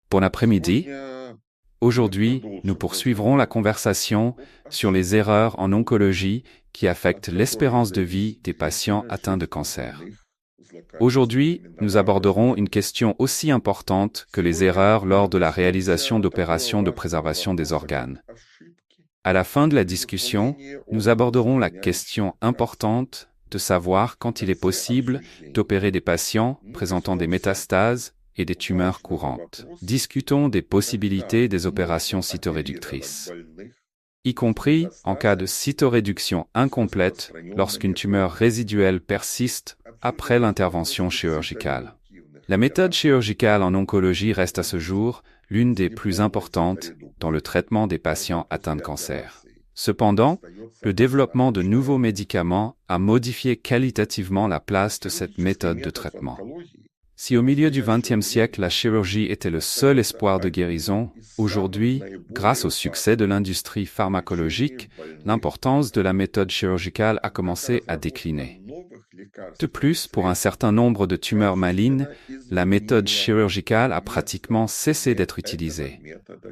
Bon après-midi. Aujourd'hui, nous poursuivrons la conversation sur les erreurs en oncologie qui affectent l'espérance de vie des patients atteints de cancer. Aujourd'hui, nous aborderons une question aussi importante que les erreurs lors de la réalisation d'opérations de préservation des organes. À la fin de la discussion, nous aborderons la question importante de savoir quand il est possible d'opérer des patients présentant des métastases et des tumeurs courantes. Discutons des possibilités des opérations cytoréductrices, y compris en cas de cytoréduction incomplète lorsqu'une tumeur résiduelle persiste après l'intervention chirurgicale. La méthode chirurgicale en oncologie reste à ce jour l'une des plus importantes dans le traitement des patients atteints de cancer. Cependant, le développement de nouveaux médicaments a modifié qualitativement la place de cette méthode de traitement. Si au milieu du XXe siècle, la chirurgie était le seul espoir de guérison, aujourd'hui, grâce au succès de l'industrie pharmacologique, l'importance de la méthode chirurgicale a commencé à décliner. De plus, pour un certain nombre de tumeurs malignes, la méthode chirurgicale a pratiquement cessé d'être utilisée.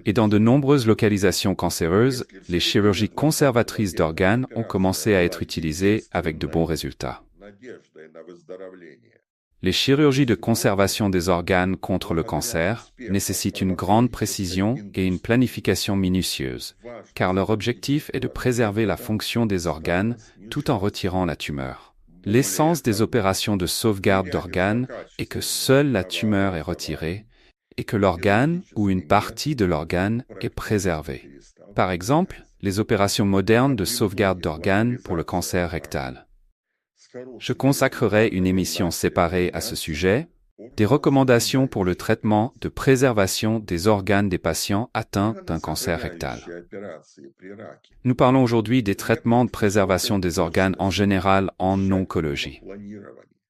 Et dans de nombreuses localisations cancéreuses, les chirurgies conservatrices d'organes ont commencé à être utilisées avec de bons résultats. Les chirurgies de conservation des organes contre le cancer nécessitent une grande précision et une planification minutieuse, car leur objectif est de préserver la fonction des organes tout en retirant la tumeur. L'essence des opérations de sauvegarde d'organes est que seule la tumeur est retirée et que l'organe ou une partie de l'organe est préservée. Par exemple, les opérations modernes de sauvegarde d'organes pour le cancer rectal. Je consacrerai une émission séparée à ce sujet, des recommandations pour le traitement de préservation des organes des patients atteints d'un cancer rectal. Nous parlons aujourd'hui des traitements de préservation des organes en général en oncologie.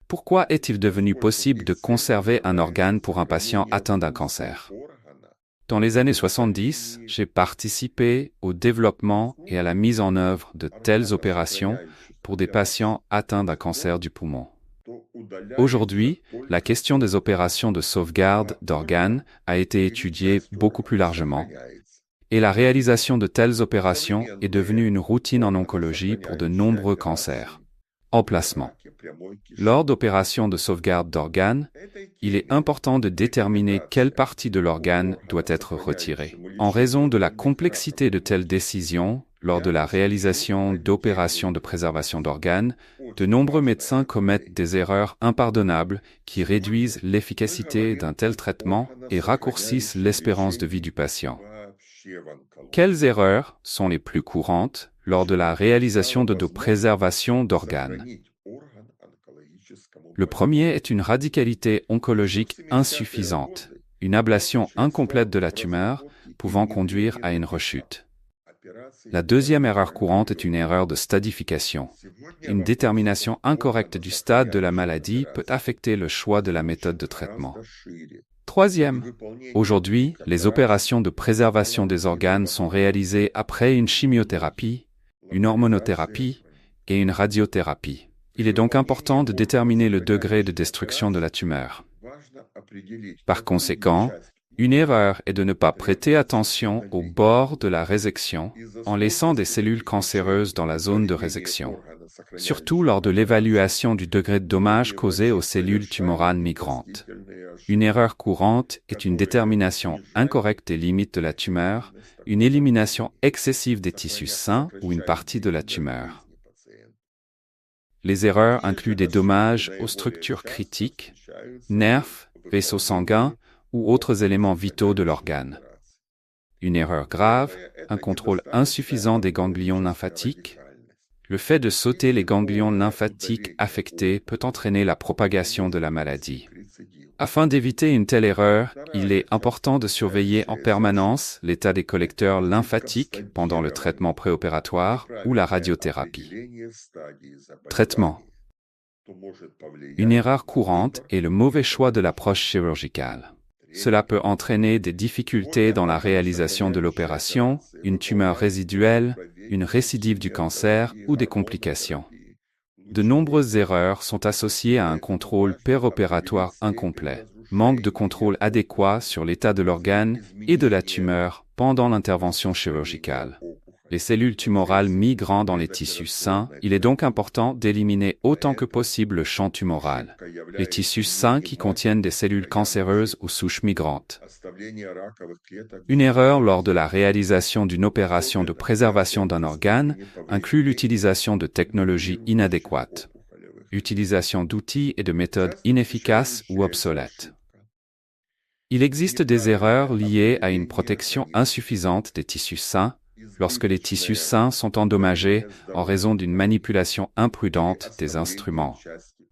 Pourquoi est-il devenu possible de conserver un organe pour un patient atteint d'un cancer? Dans les années 70, j'ai participé au développement et à la mise en œuvre de telles opérations pour des patients atteints d'un cancer du poumon. Aujourd'hui, la question des opérations de sauvegarde d'organes a été étudiée beaucoup plus largement, et la réalisation de telles opérations est devenue une routine en oncologie pour de nombreux cancers. Emplacement. Lors d'opérations de sauvegarde d'organes, il est important de déterminer quelle partie de l'organe doit être retirée. En raison de la complexité de telles décisions, lors de la réalisation d'opérations de préservation d'organes, de nombreux médecins commettent des erreurs impardonnables qui réduisent l'efficacité d'un tel traitement et raccourcissent l'espérance de vie du patient. Quelles erreurs sont les plus courantes lors de la réalisation de préservation d'organes? Le premier est une radicalité oncologique insuffisante, une ablation incomplète de la tumeur pouvant conduire à une rechute. La deuxième erreur courante est une erreur de stadification. Une détermination incorrecte du stade de la maladie peut affecter le choix de la méthode de traitement. Troisième, aujourd'hui, les opérations de préservation des organes sont réalisées après une chimiothérapie, une hormonothérapie et une radiothérapie. Il est donc important de déterminer le degré de destruction de la tumeur. Par conséquent, une erreur est de ne pas prêter attention au bord de la résection en laissant des cellules cancéreuses dans la zone de résection, surtout lors de l'évaluation du degré de dommage causé aux cellules tumorales migrantes. Une erreur courante est une détermination incorrecte des limites de la tumeur, une élimination excessive des tissus sains ou une partie de la tumeur. Les erreurs incluent des dommages aux structures critiques, nerfs, vaisseaux sanguins ou autres éléments vitaux de l'organe. Une erreur grave, un contrôle insuffisant des ganglions lymphatiques. Le fait de sauter les ganglions lymphatiques affectés peut entraîner la propagation de la maladie. Afin d'éviter une telle erreur, il est important de surveiller en permanence l'état des collecteurs lymphatiques pendant le traitement préopératoire ou la radiothérapie. Traitement. Une erreur courante est le mauvais choix de l'approche chirurgicale. Cela peut entraîner des difficultés dans la réalisation de l'opération, une tumeur résiduelle, une récidive du cancer ou des complications. De nombreuses erreurs sont associées à un contrôle péropératoire incomplet. manque de contrôle adéquat sur l'état de l'organe et de la tumeur pendant l'intervention chirurgicale. Les cellules tumorales migrant dans les tissus sains, il est donc important d'éliminer autant que possible le champ tumoral. Les tissus sains qui contiennent des cellules cancéreuses ou souches migrantes. Une erreur lors de la réalisation d'une opération de préservation d'un organe inclut l'utilisation de technologies inadéquates, utilisation d'outils et de méthodes inefficaces ou obsolètes. Il existe des erreurs liées à une protection insuffisante des tissus sains, lorsque les tissus sains sont endommagés en raison d'une manipulation imprudente des instruments.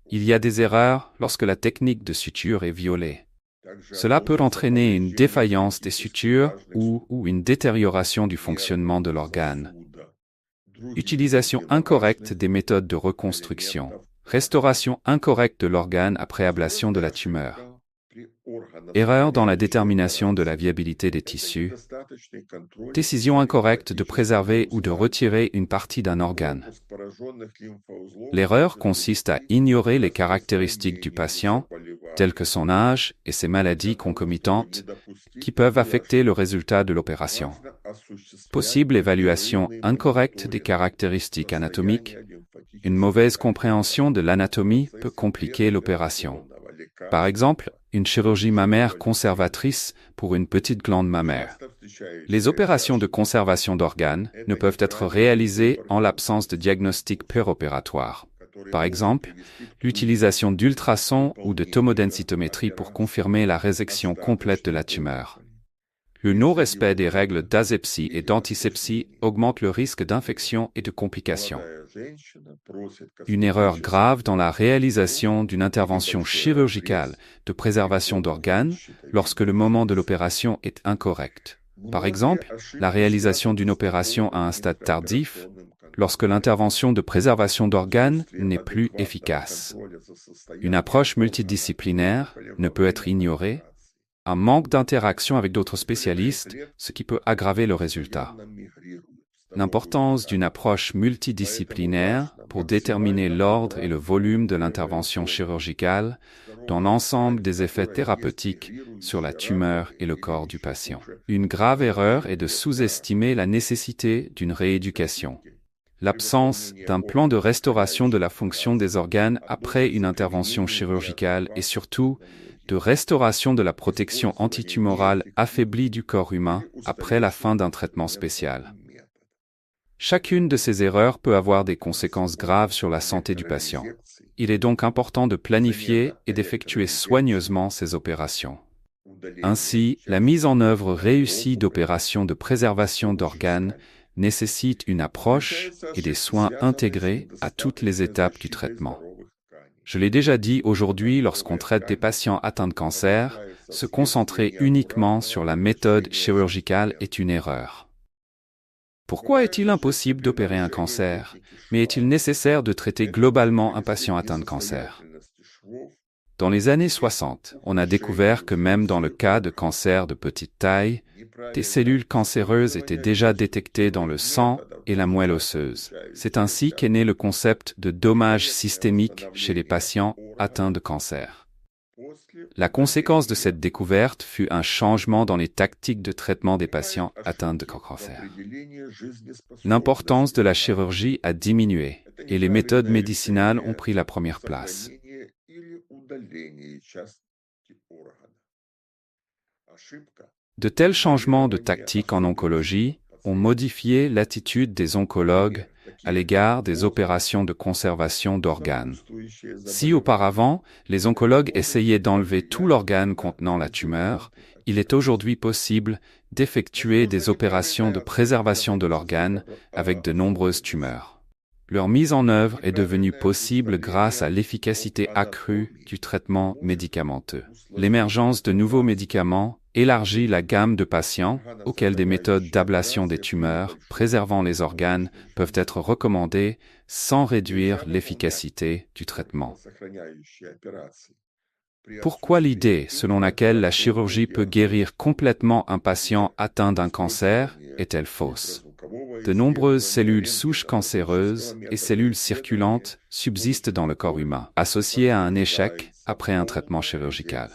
Il y a des erreurs lorsque la technique de suture est violée. Cela peut entraîner une défaillance des sutures ou une détérioration du fonctionnement de l'organe. Utilisation incorrecte des méthodes de reconstruction. Restauration incorrecte de l'organe après ablation de la tumeur. Erreur dans la détermination de la viabilité des tissus. Décision incorrecte de préserver ou de retirer une partie d'un organe. L'erreur consiste à ignorer les caractéristiques du patient, telles que son âge et ses maladies concomitantes, qui peuvent affecter le résultat de l'opération. Possible évaluation incorrecte des caractéristiques anatomiques. Une mauvaise compréhension de l'anatomie peut compliquer l'opération. Par exemple, une chirurgie mammaire conservatrice pour une petite glande mammaire. Les opérations de conservation d'organes ne peuvent être réalisées en l'absence de diagnostic péropératoire. Par exemple, l'utilisation d'ultrasons ou de tomodensitométrie pour confirmer la résection complète de la tumeur. Le non-respect des règles d'asepsie et d'antisepsie augmente le risque d'infection et de complications. Une erreur grave dans la réalisation d'une intervention chirurgicale de préservation d'organes lorsque le moment de l'opération est incorrect. Par exemple, la réalisation d'une opération à un stade tardif, lorsque l'intervention de préservation d'organes n'est plus efficace. Une approche multidisciplinaire ne peut être ignorée. Un manque d'interaction avec d'autres spécialistes, ce qui peut aggraver le résultat. L'importance d'une approche multidisciplinaire pour déterminer l'ordre et le volume de l'intervention chirurgicale dans l'ensemble des effets thérapeutiques sur la tumeur et le corps du patient. Une grave erreur est de sous-estimer la nécessité d'une rééducation. L'absence d'un plan de restauration de la fonction des organes après une intervention chirurgicale et surtout de restauration de la protection antitumorale affaiblie du corps humain après la fin d'un traitement spécial. Chacune de ces erreurs peut avoir des conséquences graves sur la santé du patient. Il est donc important de planifier et d'effectuer soigneusement ces opérations. Ainsi, la mise en œuvre réussie d'opérations de préservation d'organes nécessite une approche et des soins intégrés à toutes les étapes du traitement. Je l'ai déjà dit aujourd'hui, lorsqu'on traite des patients atteints de cancer, se concentrer uniquement sur la méthode chirurgicale est une erreur. Pourquoi est-il impossible d'opérer un cancer, mais est-il nécessaire de traiter globalement un patient atteint de cancer? Dans les années 60, on a découvert que même dans le cas de cancer de petite taille, des cellules cancéreuses étaient déjà détectées dans le sang et la moelle osseuse. C'est ainsi qu'est né le concept de dommage systémique chez les patients atteints de cancer. La conséquence de cette découverte fut un changement dans les tactiques de traitement des patients atteints de cancer. L'importance de la chirurgie a diminué et les méthodes médicinales ont pris la première place. De tels changements de tactique en oncologie ont modifié l'attitude des oncologues à l'égard des opérations de conservation d'organes. Si auparavant, les oncologues essayaient d'enlever tout l'organe contenant la tumeur, il est aujourd'hui possible d'effectuer des opérations de préservation de l'organe avec de nombreuses tumeurs. Leur mise en œuvre est devenue possible grâce à l'efficacité accrue du traitement médicamenteux. L'émergence de nouveaux médicaments élargit la gamme de patients auxquels des méthodes d'ablation des tumeurs préservant les organes peuvent être recommandées sans réduire l'efficacité du traitement. Pourquoi l'idée selon laquelle la chirurgie peut guérir complètement un patient atteint d'un cancer est-elle fausse? De nombreuses cellules souches cancéreuses et cellules circulantes subsistent dans le corps humain, associées à un échec après un traitement chirurgical.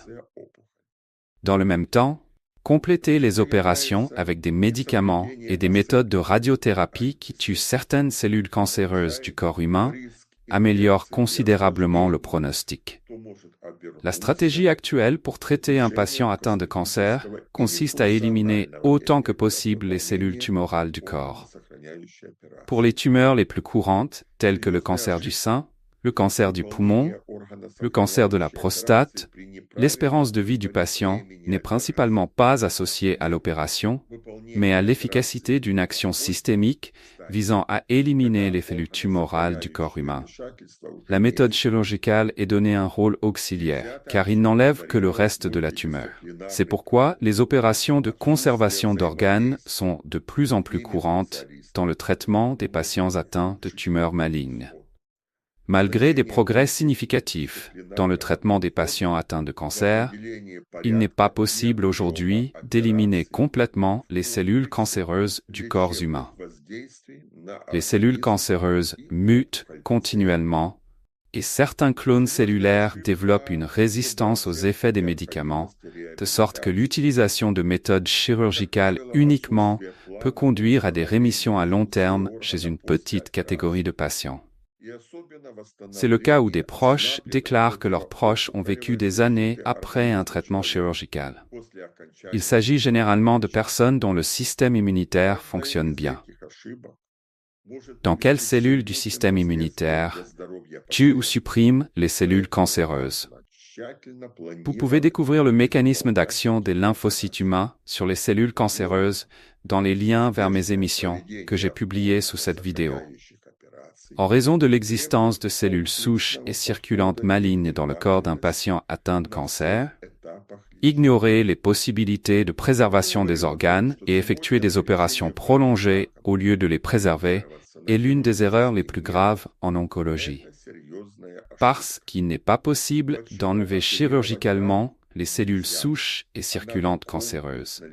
Dans le même temps, compléter les opérations avec des médicaments et des méthodes de radiothérapie qui tuent certaines cellules cancéreuses du corps humain améliore considérablement le pronostic. La stratégie actuelle pour traiter un patient atteint de cancer consiste à éliminer autant que possible les cellules tumorales du corps. Pour les tumeurs les plus courantes, telles que le cancer du sein, le cancer du poumon, le cancer de la prostate, l'espérance de vie du patient n'est principalement pas associée à l'opération, mais à l'efficacité d'une action systémique visant à éliminer les cellules tumorales du corps humain. La méthode chirurgicale est donnée un rôle auxiliaire, car il n'enlève que le reste de la tumeur. C'est pourquoi les opérations de conservation d'organes sont de plus en plus courantes dans le traitement des patients atteints de tumeurs malignes. Malgré des progrès significatifs dans le traitement des patients atteints de cancer, il n'est pas possible aujourd'hui d'éliminer complètement les cellules cancéreuses du corps humain. Les cellules cancéreuses mutent continuellement et certains clones cellulaires développent une résistance aux effets des médicaments, de sorte que l'utilisation de méthodes chirurgicales uniquement peut conduire à des rémissions à long terme chez une petite catégorie de patients. C'est le cas où des proches déclarent que leurs proches ont vécu des années après un traitement chirurgical. Il s'agit généralement de personnes dont le système immunitaire fonctionne bien. Dans quelles cellules du système immunitaire tuent ou suppriment les cellules cancéreuses? Vous pouvez découvrir le mécanisme d'action des lymphocytes humains sur les cellules cancéreuses dans les liens vers mes émissions que j'ai publiées sous cette vidéo. En raison de l'existence de cellules souches et circulantes malignes dans le corps d'un patient atteint de cancer, ignorer les possibilités de préservation des organes et effectuer des opérations prolongées au lieu de les préserver est l'une des erreurs les plus graves en oncologie. Parce qu'il n'est pas possible d'enlever chirurgicalement les cellules souches et circulantes cancéreuses.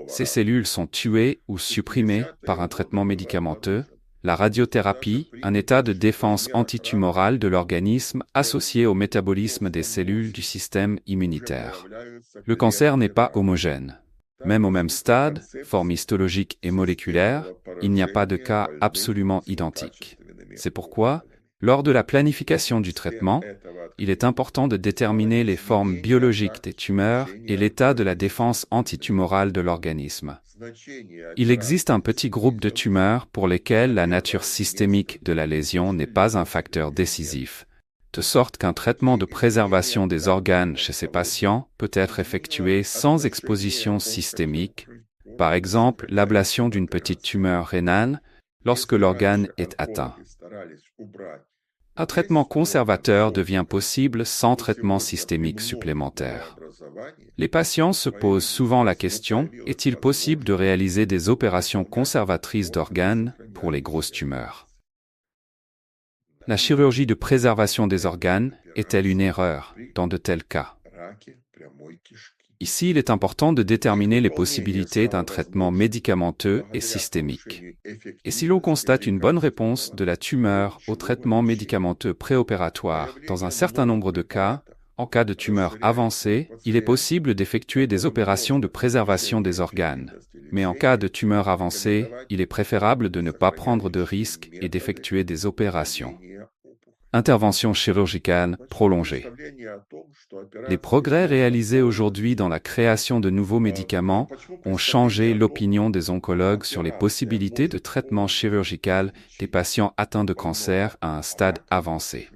Ces cellules sont tuées ou supprimées par un traitement médicamenteux, la radiothérapie, un état de défense antitumorale de l'organisme associé au métabolisme des cellules du système immunitaire. Le cancer n'est pas homogène. Même au même stade, forme histologique et moléculaire, il n'y a pas de cas absolument identiques. C'est pourquoi, lors de la planification du traitement, il est important de déterminer les formes biologiques des tumeurs et l'état de la défense antitumorale de l'organisme. Il existe un petit groupe de tumeurs pour lesquelles la nature systémique de la lésion n'est pas un facteur décisif, de sorte qu'un traitement de préservation des organes chez ces patients peut être effectué sans exposition systémique, par exemple l'ablation d'une petite tumeur rénale lorsque l'organe est atteint. Un traitement conservateur devient possible sans traitement systémique supplémentaire. Les patients se posent souvent la question, est-il possible de réaliser des opérations conservatrices d'organes pour les grosses tumeurs? La chirurgie de préservation des organes est-elle une erreur dans de tels cas? Ici, il est important de déterminer les possibilités d'un traitement médicamenteux et systémique. Et si l'on constate une bonne réponse de la tumeur au traitement médicamenteux préopératoire dans un certain nombre de cas, en cas de tumeur avancée, il est possible d'effectuer des opérations de préservation des organes. Mais en cas de tumeur avancée, il est préférable de ne pas prendre de risques et d'effectuer des opérations. Intervention chirurgicale prolongée. Les progrès réalisés aujourd'hui dans la création de nouveaux médicaments ont changé l'opinion des oncologues sur les possibilités de traitement chirurgical des patients atteints de cancer à un stade avancé.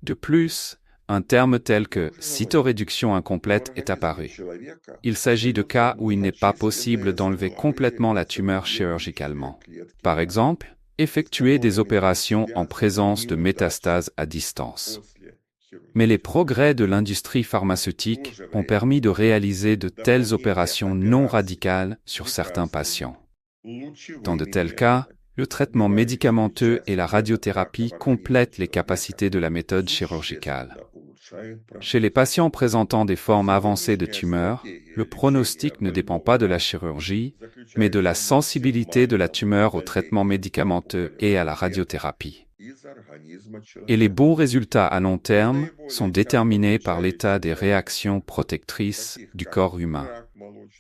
De plus, un terme tel que cytoréduction incomplète est apparu. Il s'agit de cas où il n'est pas possible d'enlever complètement la tumeur chirurgicalement. Par exemple, effectuer des opérations en présence de métastases à distance. Mais les progrès de l'industrie pharmaceutique ont permis de réaliser de telles opérations non radicales sur certains patients. Dans de tels cas, le traitement médicamenteux et la radiothérapie complètent les capacités de la méthode chirurgicale. Chez les patients présentant des formes avancées de tumeurs, le pronostic ne dépend pas de la chirurgie, mais de la sensibilité de la tumeur au traitement médicamenteux et à la radiothérapie. Et les bons résultats à long terme sont déterminés par l'état des réactions protectrices du corps humain.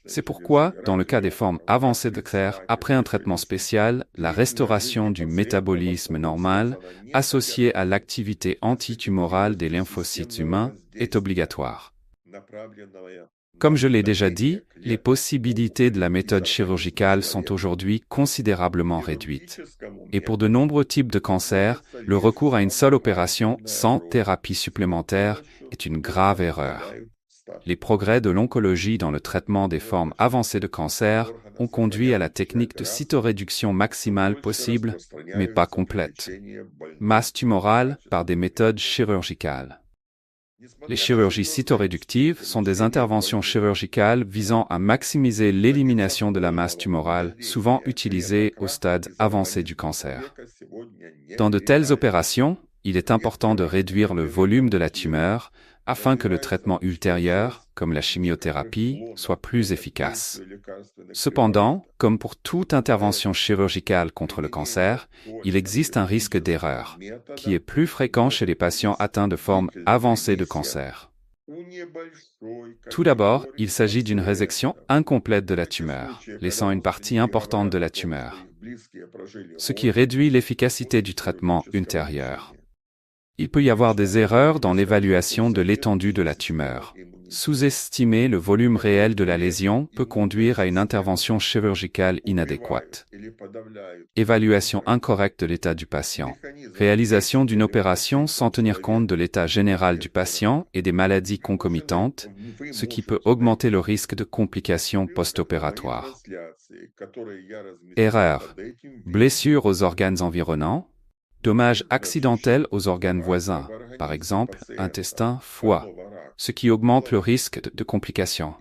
C'est pourquoi, dans le cas des formes avancées de cancer, après un traitement spécial, la restauration du métabolisme normal, associée à l'activité antitumorale des lymphocytes humains, est obligatoire. Comme je l'ai déjà dit, les possibilités de la méthode chirurgicale sont aujourd'hui considérablement réduites. Et pour de nombreux types de cancers, le recours à une seule opération sans thérapie supplémentaire est une grave erreur. Les progrès de l'oncologie dans le traitement des formes avancées de cancer ont conduit à la technique de cytoréduction maximale possible, mais pas complète. Masse tumorale par des méthodes chirurgicales. Les chirurgies cytoréductives sont des interventions chirurgicales visant à maximiser l'élimination de la masse tumorale, souvent utilisée au stade avancé du cancer. Dans de telles opérations, il est important de réduire le volume de la tumeur afin que le traitement ultérieur, comme la chimiothérapie, soit plus efficace. Cependant, comme pour toute intervention chirurgicale contre le cancer, il existe un risque d'erreur, qui est plus fréquent chez les patients atteints de formes avancées de cancer. Tout d'abord, il s'agit d'une résection incomplète de la tumeur, laissant une partie importante de la tumeur, ce qui réduit l'efficacité du traitement ultérieur. Il peut y avoir des erreurs dans l'évaluation de l'étendue de la tumeur. Sous-estimer le volume réel de la lésion peut conduire à une intervention chirurgicale inadéquate. Évaluation incorrecte de l'état du patient. Réalisation d'une opération sans tenir compte de l'état général du patient et des maladies concomitantes, ce qui peut augmenter le risque de complications post-opératoires. Erreur. Blessure aux organes environnants. Dommages accidentels aux organes voisins, par exemple intestin, foie, ce qui augmente le risque de complications.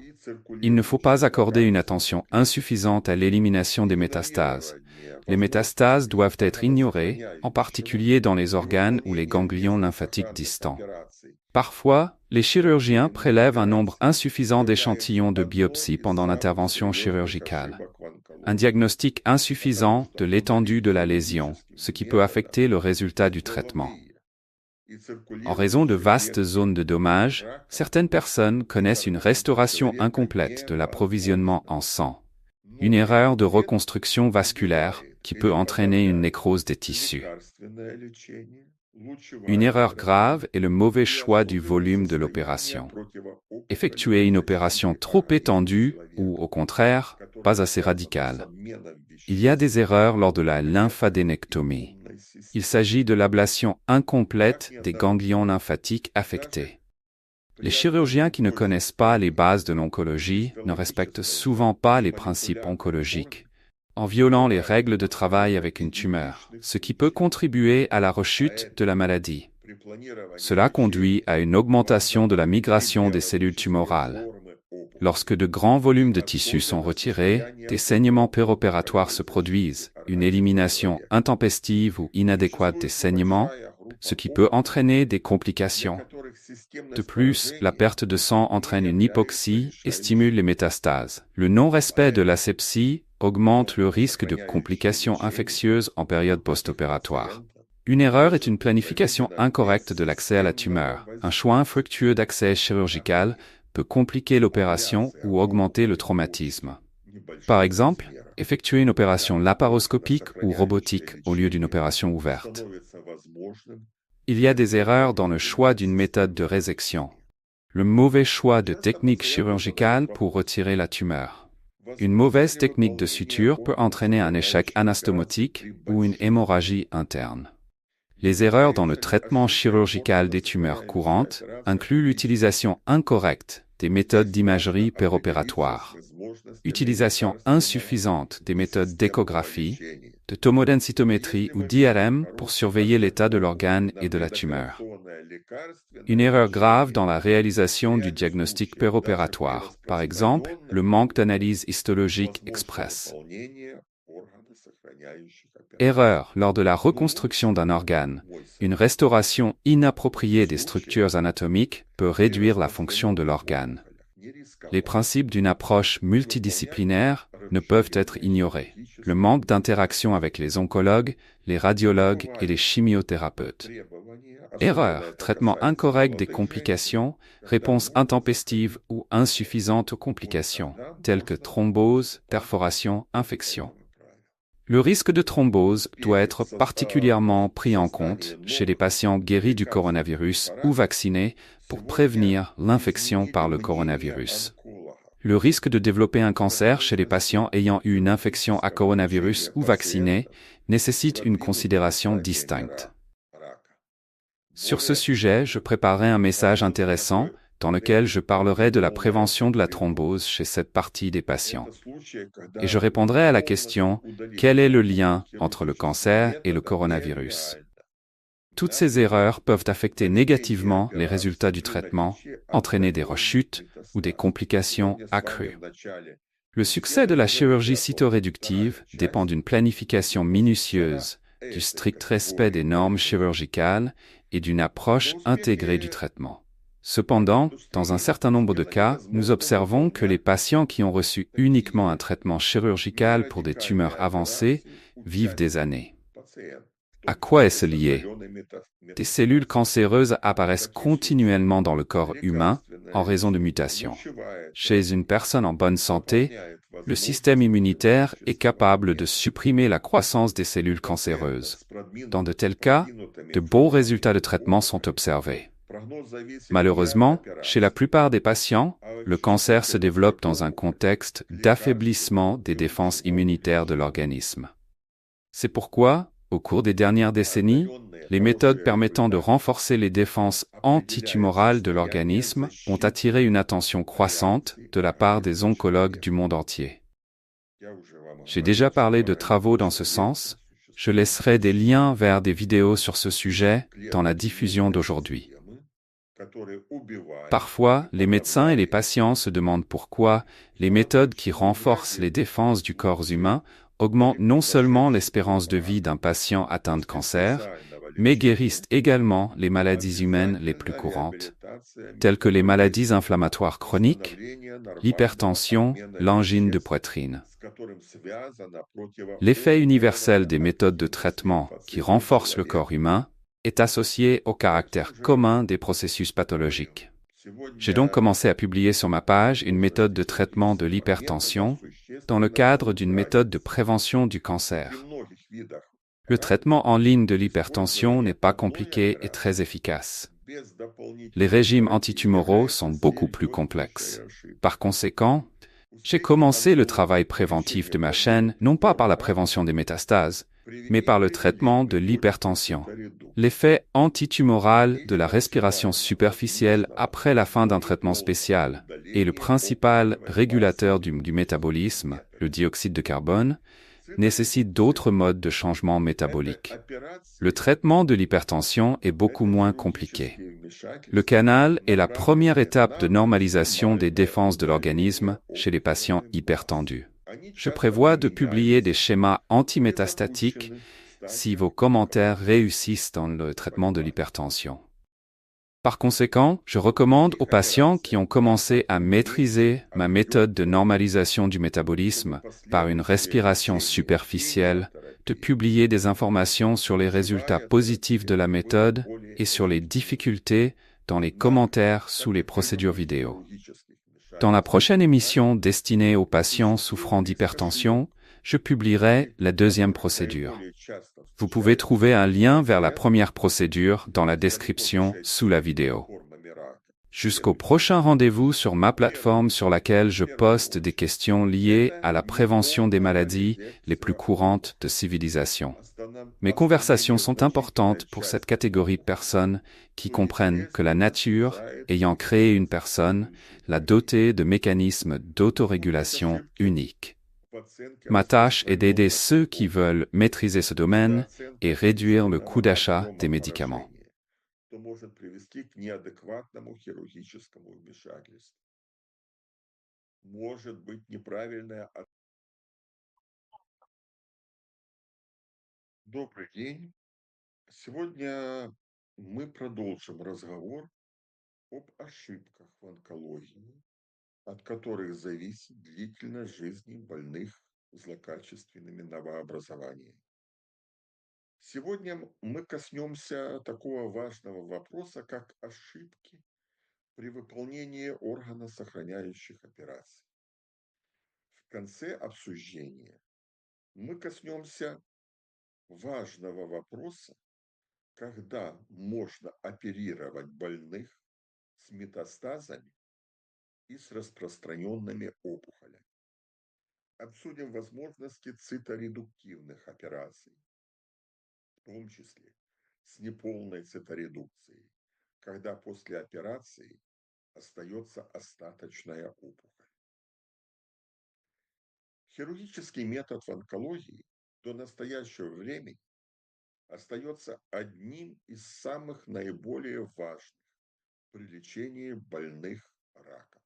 Il ne faut pas accorder une attention insuffisante à l'élimination des métastases. Les métastases doivent être ignorées, en particulier dans les organes ou les ganglions lymphatiques distants. Parfois, les chirurgiens prélèvent un nombre insuffisant d'échantillons de biopsie pendant l'intervention chirurgicale. Un diagnostic insuffisant de l'étendue de la lésion, ce qui peut affecter le résultat du traitement. En raison de vastes zones de dommages, certaines personnes connaissent une restauration incomplète de l'approvisionnement en sang, une erreur de reconstruction vasculaire qui peut entraîner une nécrose des tissus. Une erreur grave est le mauvais choix du volume de l'opération. Effectuer une opération trop étendue ou, au contraire, pas assez radicale. Il y a des erreurs lors de la lymphadenectomie. Il s'agit de l'ablation incomplète des ganglions lymphatiques affectés. Les chirurgiens qui ne connaissent pas les bases de l'oncologie ne respectent souvent pas les principes oncologiques, en violant les règles de travail avec une tumeur, ce qui peut contribuer à la rechute de la maladie. Cela conduit à une augmentation de la migration des cellules tumorales. Lorsque de grands volumes de tissus sont retirés, des saignements péropératoires se produisent, une élimination intempestive ou inadéquate des saignements, ce qui peut entraîner des complications. De plus, la perte de sang entraîne une hypoxie et stimule les métastases. Le non-respect de l'asepsie augmente le risque de complications infectieuses en période post-opératoire. Une erreur est une planification incorrecte de l'accès à la tumeur. Un choix infructueux d'accès chirurgical peut compliquer l'opération ou augmenter le traumatisme. Par exemple, effectuer une opération laparoscopique ou robotique au lieu d'une opération ouverte. Il y a des erreurs dans le choix d'une méthode de résection. Le mauvais choix de technique chirurgicale pour retirer la tumeur. Une mauvaise technique de suture peut entraîner un échec anastomotique ou une hémorragie interne. Les erreurs dans le traitement chirurgical des tumeurs courantes incluent l'utilisation incorrecte des méthodes d'imagerie péropératoire, utilisation insuffisante des méthodes d'échographie, de tomodensitométrie ou d'IRM pour surveiller l'état de l'organe et de la tumeur. Une erreur grave dans la réalisation du diagnostic péropératoire, par exemple, le manque d'analyse histologique express. Erreur lors de la reconstruction d'un organe. Une restauration inappropriée des structures anatomiques peut réduire la fonction de l'organe. Les principes d'une approche multidisciplinaire ne peuvent être ignorés. Le manque d'interaction avec les oncologues, les radiologues et les chimiothérapeutes. Erreur, traitement incorrect des complications, réponse intempestive ou insuffisante aux complications, telles que thrombose, perforation, infection. Le risque de thrombose doit être particulièrement pris en compte chez les patients guéris du coronavirus ou vaccinés pour prévenir l'infection par le coronavirus. Le risque de développer un cancer chez les patients ayant eu une infection à coronavirus ou vaccinés nécessite une considération distincte. Sur ce sujet, je préparerai un message intéressant dans lequel je parlerai de la prévention de la thrombose chez cette partie des patients. Et je répondrai à la question, quel est le lien entre le cancer et le coronavirus? Toutes ces erreurs peuvent affecter négativement les résultats du traitement, entraîner des rechutes ou des complications accrues. Le succès de la chirurgie cytoréductive dépend d'une planification minutieuse, du strict respect des normes chirurgicales et d'une approche intégrée du traitement. Cependant, dans un certain nombre de cas, nous observons que les patients qui ont reçu uniquement un traitement chirurgical pour des tumeurs avancées vivent des années. À quoi est-ce lié? Des cellules cancéreuses apparaissent continuellement dans le corps humain en raison de mutations. Chez une personne en bonne santé, le système immunitaire est capable de supprimer la croissance des cellules cancéreuses. Dans de tels cas, de bons résultats de traitement sont observés. Malheureusement, chez la plupart des patients, le cancer se développe dans un contexte d'affaiblissement des défenses immunitaires de l'organisme. C'est pourquoi, au cours des dernières décennies, les méthodes permettant de renforcer les défenses antitumorales de l'organisme ont attiré une attention croissante de la part des oncologues du monde entier. J'ai déjà parlé de travaux dans ce sens. Je laisserai des liens vers des vidéos sur ce sujet dans la diffusion d'aujourd'hui. Parfois, les médecins et les patients se demandent pourquoi les méthodes qui renforcent les défenses du corps humain augmentent non seulement l'espérance de vie d'un patient atteint de cancer, mais guérissent également les maladies humaines les plus courantes, telles que les maladies inflammatoires chroniques, l'hypertension, l'angine de poitrine. L'effet universel des méthodes de traitement qui renforcent le corps humain est associé au caractère commun des processus pathologiques. J'ai donc commencé à publier sur ma page une méthode de traitement de l'hypertension dans le cadre d'une méthode de prévention du cancer. Le traitement en ligne de l'hypertension n'est pas compliqué et très efficace. Les régimes antitumoraux sont beaucoup plus complexes. Par conséquent, j'ai commencé le travail préventif de ma chaîne non pas par la prévention des métastases, mais par le traitement de l'hypertension. L'effet antitumoral de la respiration superficielle après la fin d'un traitement spécial est le principal régulateur du métabolisme, le dioxyde de carbone, nécessite d'autres modes de changement métabolique. Le traitement de l'hypertension est beaucoup moins compliqué. Le canal est la première étape de normalisation des défenses de l'organisme chez les patients hypertendus. Je prévois de publier des schémas antimétastatiques si vos commentaires réussissent dans le traitement de l'hypertension. Par conséquent, je recommande aux patients qui ont commencé à maîtriser ma méthode de normalisation du métabolisme par une respiration superficielle de publier des informations sur les résultats positifs de la méthode et sur les difficultés dans les commentaires sous les procédures vidéo. Dans la prochaine émission destinée aux patients souffrant d'hypertension, je publierai la deuxième procédure. Vous pouvez trouver un lien vers la première procédure dans la description sous la vidéo. Jusqu'au prochain rendez-vous sur ma plateforme sur laquelle je poste des questions liées à la prévention des maladies les plus courantes de civilisation. Mes conversations sont importantes pour cette catégorie de personnes qui comprennent que la nature, ayant créé une personne, l'a dotée de mécanismes d'autorégulation uniques. Ma tâche est d'aider ceux qui veulent maîtriser ce domaine et réduire le coût d'achat des médicaments. Добрый день. Сегодня мы продолжим разговор об ошибках в онкологии. от которых зависит длительность жизни больных злокачественными новообразованиями. Сегодня мы коснемся такого важного вопроса, как ошибки при выполнении органосохраняющих операций. В конце обсуждения мы коснемся важного вопроса, когда можно оперировать больных с метастазами и с распространенными опухолями. Обсудим возможности циторедуктивных операций, в том числе с неполной циторедукцией, когда после операции остается остаточная опухоль. Хирургический метод в онкологии до настоящего времени остается одним из самых наиболее важных при лечении больных раком.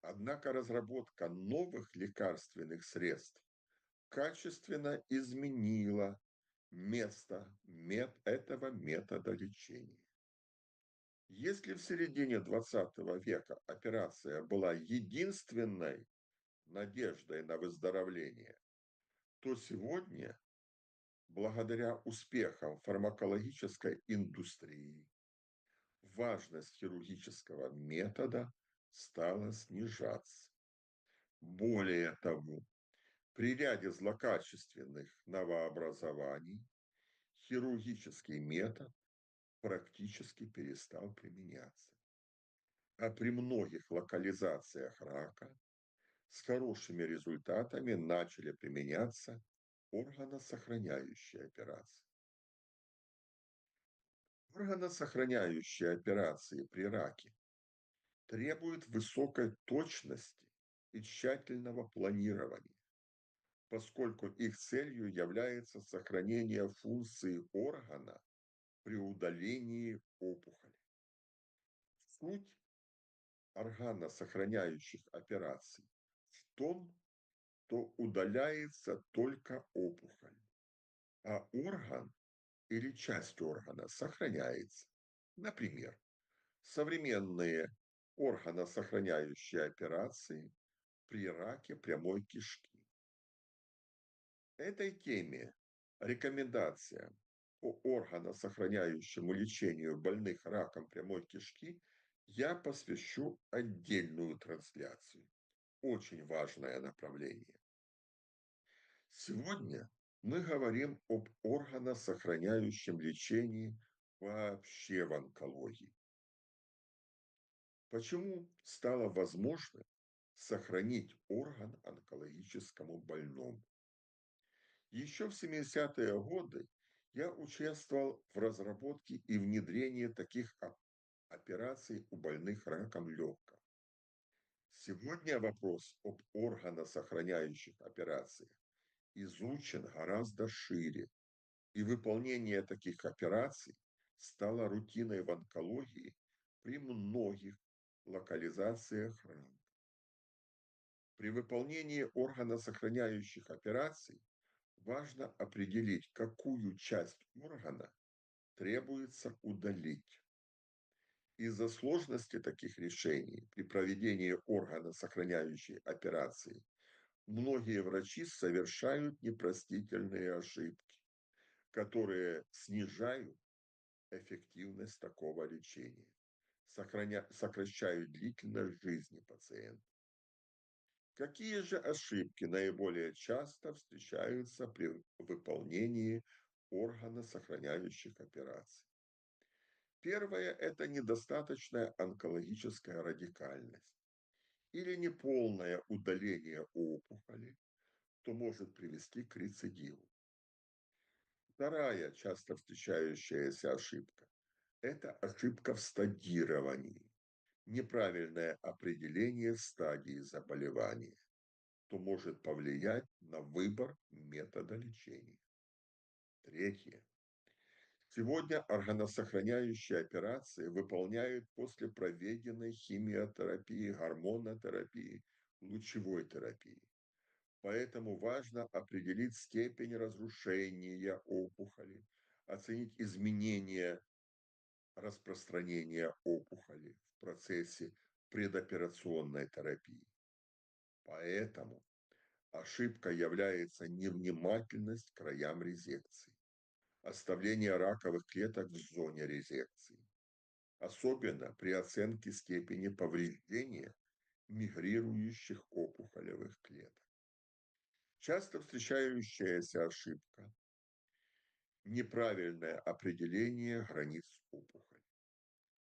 Однако разработка новых лекарственных средств качественно изменила место этого метода лечения. Если в середине 20 века операция была единственной надеждой на выздоровление, то сегодня, благодаря успехам фармакологической индустрии, важность хирургического метода стала снижаться. Более того, при ряде злокачественных новообразований хирургический метод практически перестал применяться. А при многих локализациях рака с хорошими результатами начали применяться органосохраняющие операции. Органосохраняющие операции при раке требуют высокой точности и тщательного планирования, поскольку их целью является сохранение функции органа при удалении опухоли. Суть органосохраняющих операций в том, что удаляется только опухоль, а орган или часть органа сохраняется. Например, современные органосохраняющие операции при раке прямой кишки. Этой теме рекомендация по органосохраняющему лечению больных раком прямой кишки я посвящу отдельную трансляцию. Очень важное направление. Сегодня мы говорим об органосохраняющем лечении вообще в онкологии. Почему стало возможно сохранить орган онкологическому больному? Еще в 70-е годы я участвовал в разработке и внедрении таких операций у больных раком легкого. Сегодня вопрос об органосохраняющих операциях изучен гораздо шире, и выполнение таких операций стало рутиной в онкологии при многих локализациях рака. При выполнении органосохраняющих операций важно определить, какую часть органа требуется удалить. Из-за сложности таких решений при проведении органосохраняющей операции многие врачи совершают непростительные ошибки, которые снижают эффективность такого лечения, сокращают длительность жизни пациента. Какие же ошибки наиболее часто встречаются при выполнении органосохраняющих операций? Первое – это недостаточная онкологическая радикальность или неполное удаление опухоли, что может привести к рецидиву. Вторая часто встречающаяся ошибка – это ошибка в стадировании, неправильное определение стадии заболевания, что может повлиять на выбор метода лечения. Третье. Сегодня органосохраняющие операции выполняют после проведенной химиотерапии, гормонотерапии, лучевой терапии. Поэтому важно определить степень разрушения опухоли, оценить изменения распространения опухоли в процессе предоперационной терапии. Поэтому ошибка является невнимательность к краям резекции, оставление раковых клеток в зоне резекции, особенно при оценке степени повреждения мигрирующих опухолевых клеток. Часто встречающаяся ошибка – неправильное определение границ опухоли,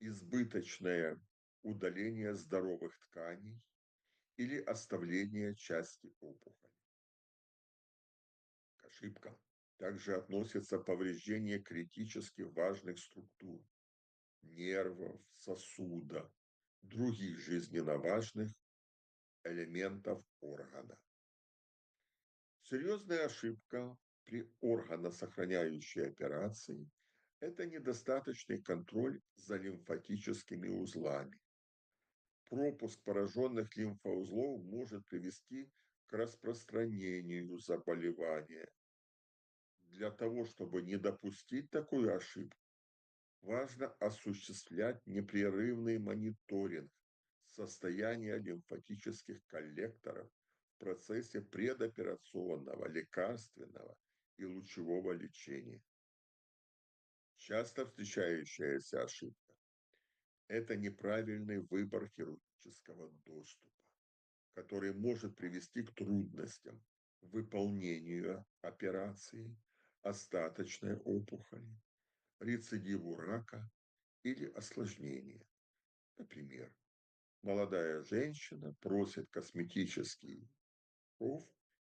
избыточное удаление здоровых тканей или оставление части опухоли. К ошибкам также относятся повреждение критически важных структур, нервов, сосуда, других жизненно важных элементов органа. Серьезная ошибка при органосохраняющей операции – это недостаточный контроль за лимфатическими узлами. Пропуск пораженных лимфоузлов может привести к распространению заболевания. Для того, чтобы не допустить такую ошибку, важно осуществлять непрерывный мониторинг состояния лимфатических коллекторов в процессе предоперационного, лекарственного и лучевого лечения. Часто встречающаяся ошибка – это неправильный выбор хирургического доступа, который может привести к трудностям выполнению операции, остаточной опухоли, рецидиву рака или осложнения. Например, молодая женщина просит косметический шов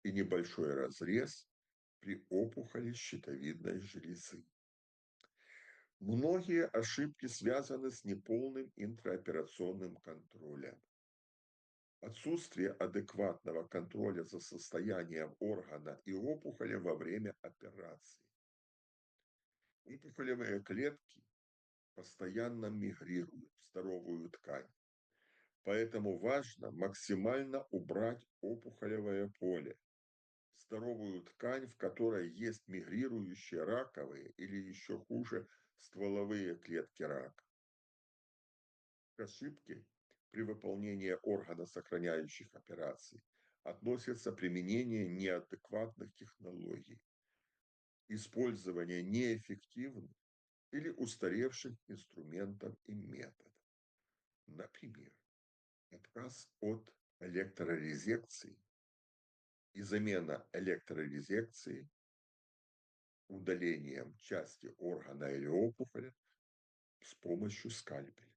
и небольшой разрез при опухоли щитовидной железы. Многие ошибки связаны с неполным интраоперационным контролем. Отсутствие адекватного контроля за состоянием органа и опухоли во время операции. Опухолевые клетки постоянно мигрируют в здоровую ткань. Поэтому важно максимально убрать опухолевое поле, здоровую ткань, в которой есть мигрирующие раковые или еще хуже стволовые клетки рака. К ошибке при выполнении органосохраняющих операций относится применение неадекватных технологий, использование неэффективных или устаревших инструментов и методов. Например, отказ от электрорезекции и замена электрорезекции удалением части органа или опухоли с помощью скальпеля.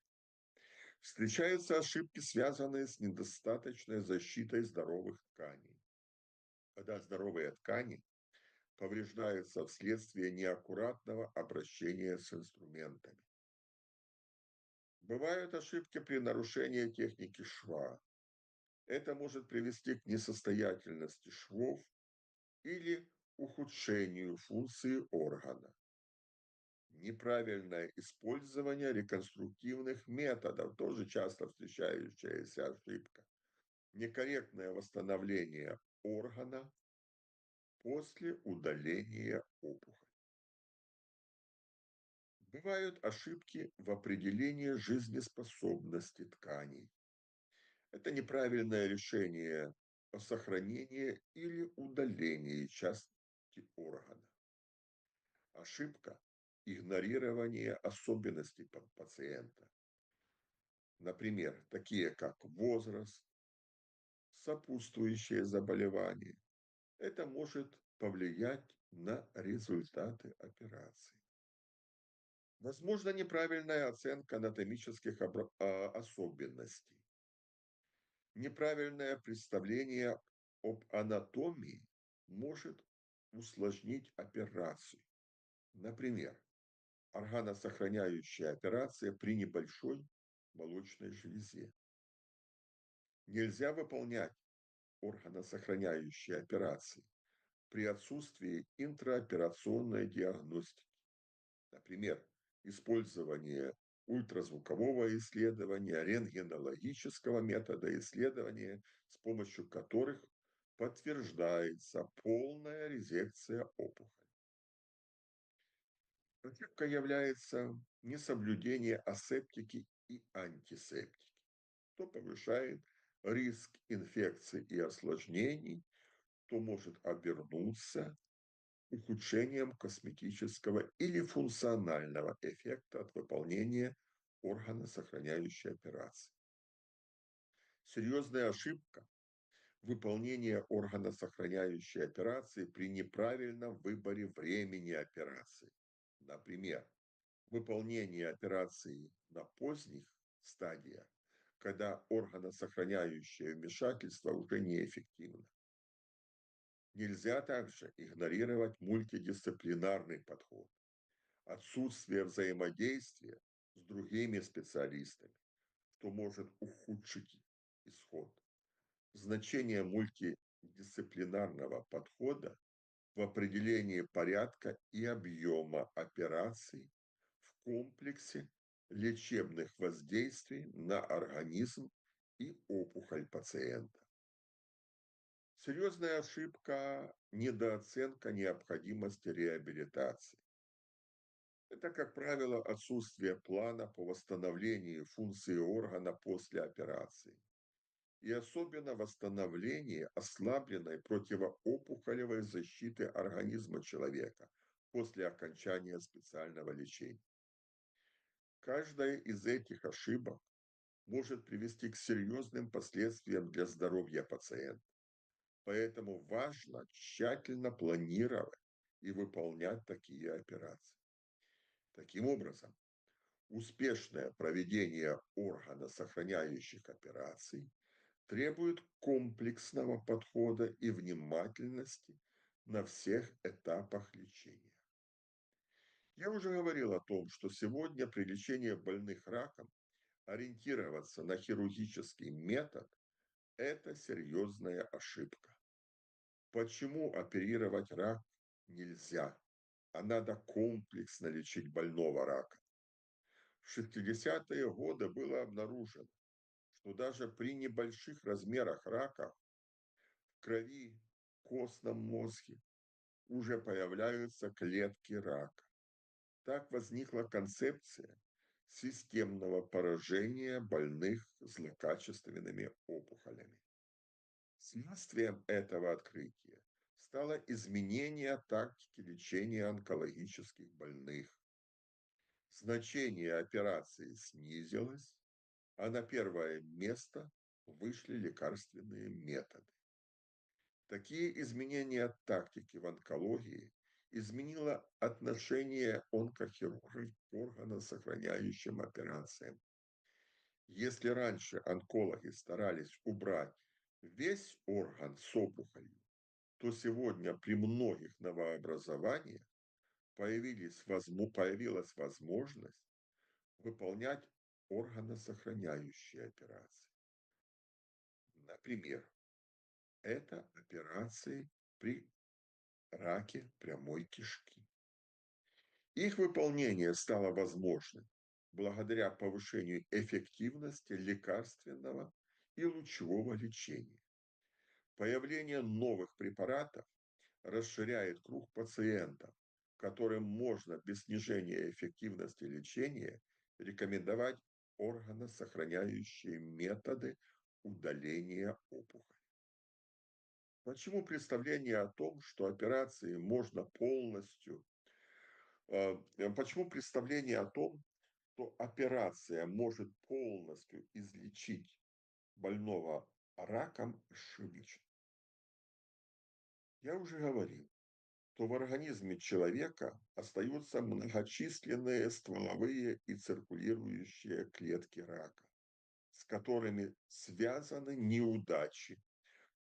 Встречаются ошибки, связанные с недостаточной защитой здоровых тканей. Когда здоровые ткани повреждаются вследствие неаккуратного обращения с инструментами. Бывают ошибки при нарушении техники шва. Это может привести к несостоятельности швов или ухудшению функции органа. Неправильное использование реконструктивных методов, тоже часто встречающаяся ошибка. Некорректное восстановление органа после удаления опухоли. Бывают ошибки в определении жизнеспособности тканей. Это неправильное решение о сохранении или удалении части органа. Ошибка – игнорирование особенностей пациента. Например, такие как возраст, сопутствующие заболевания. Это может повлиять на результаты операции. Возможно, неправильная оценка анатомических особенностей. Неправильное представление об анатомии может усложнить операцию. Например, органосохраняющая операция при небольшой молочной железе. Нельзя выполнять органосохраняющие операции при отсутствии интраоперационной диагностики. Например, использование ультразвукового исследования, рентгенологического метода исследования, с помощью которых подтверждается полная резекция опухоли. Ошибкой является несоблюдение асептики и антисептики. то повышает риск инфекций и осложнений, то может обернуться ухудшением косметического или функционального эффекта от выполнения органосохраняющей операции. Серьезная ошибка — выполнение органосохраняющей операции при неправильном выборе времени операции. Например, выполнение операции на поздних стадиях, когда органосохраняющее вмешательство уже неэффективно. Нельзя также игнорировать мультидисциплинарный подход, отсутствие взаимодействия с другими специалистами, что может ухудшить исход. Значение мультидисциплинарного подхода в определении порядка и объема операций в комплексе лечебных воздействий на организм и опухоль пациента. Серьезная ошибка — недооценка необходимости реабилитации. Это, как правило, отсутствие плана по восстановлению функции органа после операции и особенно восстановление ослабленной противоопухолевой защиты организма человека после окончания специального лечения. Каждая из этих ошибок может привести к серьезным последствиям для здоровья пациента. Поэтому важно тщательно планировать и выполнять такие операции. Таким образом, успешное проведение органосохраняющих операций требует комплексного подхода и внимательности на всех этапах лечения. Я уже говорил о том, что сегодня при лечении больных раком ориентироваться на хирургический метод — это серьезная ошибка. Почему оперировать рак нельзя, а надо комплексно лечить больного рака? В 60-е годы было обнаружено, что даже при небольших размерах рака в крови, костном мозге уже появляются клетки рака. Так возникла концепция системного поражения больных злокачественными опухолями. Следствием этого открытия стало изменение тактики лечения онкологических больных. Значение операции снизилось, а на первое место вышли лекарственные методы. Такие изменения тактики в онкологии изменило отношение онкохирургов к органосохраняющим операциям. Если раньше онкологи старались убрать весь орган с опухолью, то сегодня при многих новообразованиях появилась возможность выполнять органосохраняющие операции. Например, это операции при раке прямой кишки. Их выполнение стало возможным благодаря повышению эффективности лекарственного и лучевого лечения. Появление новых препаратов расширяет круг пациентов, которым можно без снижения эффективности лечения рекомендовать органосохраняющие методы удаления опухоли. Почему представление о том, что операция может полностью излечить больного раком, ошибочно? Я уже говорил, что в организме человека остаются многочисленные стволовые и циркулирующие клетки рака, с которыми связаны неудачи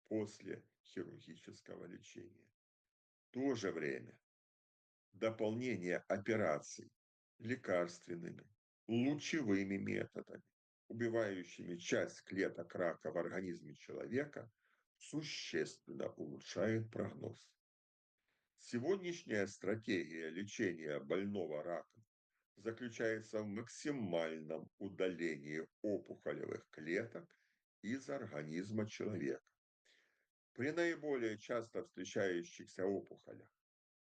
после хирургического лечения. В то же время дополнение операций лекарственными, лучевыми методами, убивающими часть клеток рака в организме человека, существенно улучшает прогноз. Сегодняшняя стратегия лечения больного раком заключается в максимальном удалении опухолевых клеток из организма человека. При наиболее часто встречающихся опухолях,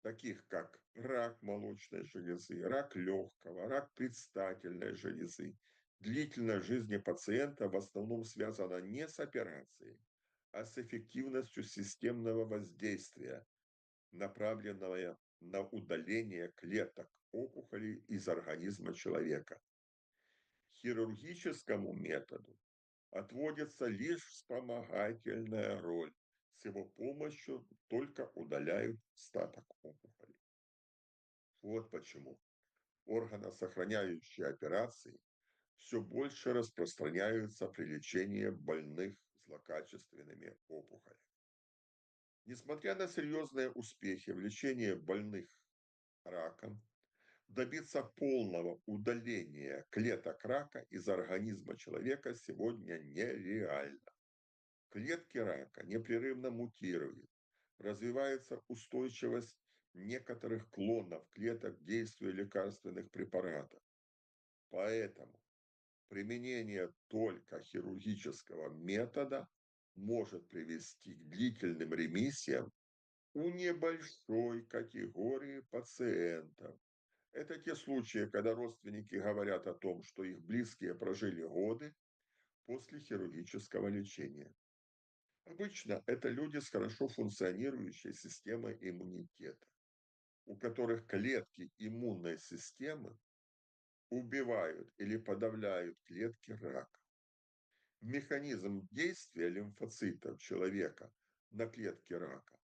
таких как рак молочной железы, рак легкого, рак предстательной железы, Длительность жизни пациента в основном связана не с операцией, а с эффективностью системного воздействия, направленного на удаление клеток опухолей из организма человека. Хирургическому методу отводится лишь вспомогательная роль. С его помощью только удаляют остаток опухоли. Вот почему органосохраняющие операции все больше распространяются при лечении больных злокачественными опухолями. Несмотря на серьезные успехи в лечении больных раком, добиться полного удаления клеток рака из организма человека сегодня нереально. Клетки рака непрерывно мутируют, развивается устойчивость некоторых клонов клеток к действию лекарственных препаратов. Поэтому применение только хирургического метода может привести к длительным ремиссиям у небольшой категории пациентов. Это те случаи, когда родственники говорят о том, что их близкие прожили годы после хирургического лечения. Обычно это люди с хорошо функционирующей системой иммунитета, у которых клетки иммунной системы убивают или подавляют клетки рака. Механизм действия лимфоцитов человека на клетки рака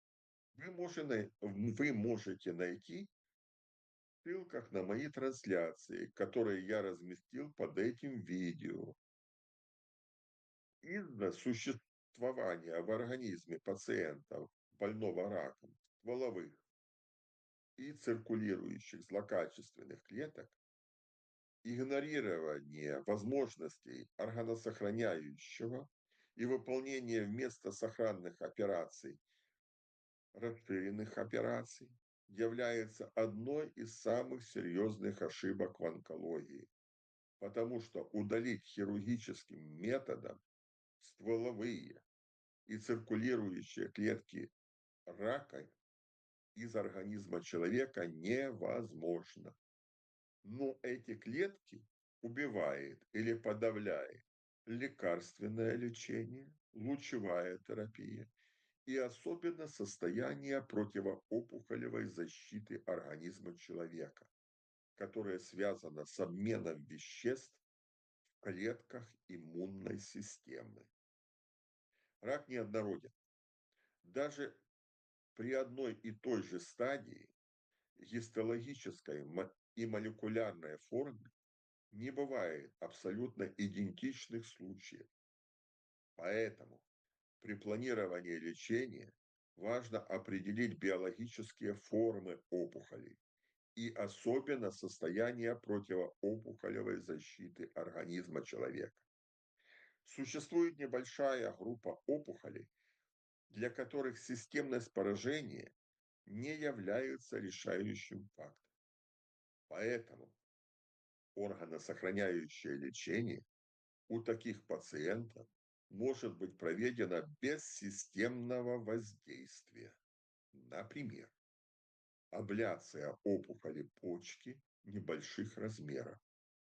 вы можете найти в ссылках на мои трансляции, которые я разместил под этим видео. Из-за существования в организме пациентов больного раком стволовых и циркулирующих злокачественных клеток, игнорирование возможностей органосохраняющего и выполнение вместо сохранных операций расширенных операций является одной из самых серьезных ошибок в онкологии, потому что удалить хирургическим методом стволовые и циркулирующие клетки рака из организма человека невозможно. Но эти клетки убивает или подавляет лекарственное лечение, лучевая терапия и особенно состояние противоопухолевой защиты организма человека, которое связано с обменом веществ в клетках иммунной системы. Рак неоднороден. Даже при одной и той же стадии гистологической и молекулярной формы не бывает абсолютно идентичных случаев. Поэтому при планировании лечения важно определить биологические формы опухолей и особенно состояние противоопухолевой защиты организма человека. Существует небольшая группа опухолей, для которых системность поражения не является решающим фактором. Поэтому органосохраняющее лечение у таких пациентов может быть проведено без системного воздействия. Например, абляция опухоли почки небольших размеров,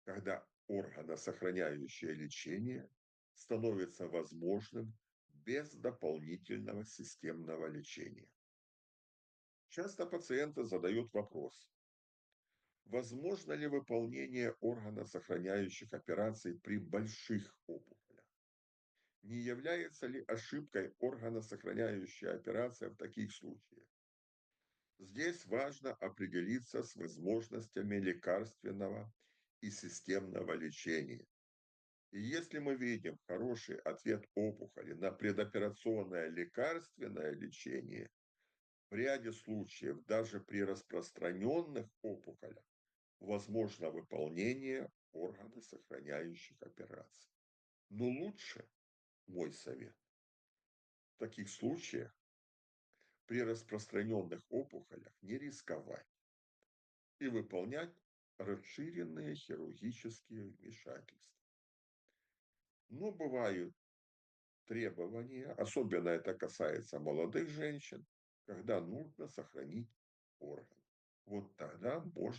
когда органосохраняющее лечение становится возможным без дополнительного системного лечения. Часто пациенты задают вопрос, возможно ли выполнение органосохраняющих операций при больших опухолях? Не является ли ошибкой органосохраняющая операция в таких случаях? Здесь важно определиться с возможностями лекарственного и системного лечения. И если мы видим хороший ответ опухоли на предоперационное лекарственное лечение, в ряде случаев даже при распространенных опухолях возможно выполнение органосохраняющих операций. Но лучше, мой совет, в таких случаях при распространенных опухолях не рисковать и выполнять расширенные хирургические вмешательства. Но бывают требования, особенно это касается молодых женщин, когда нужно сохранить орган. Вот тогда можно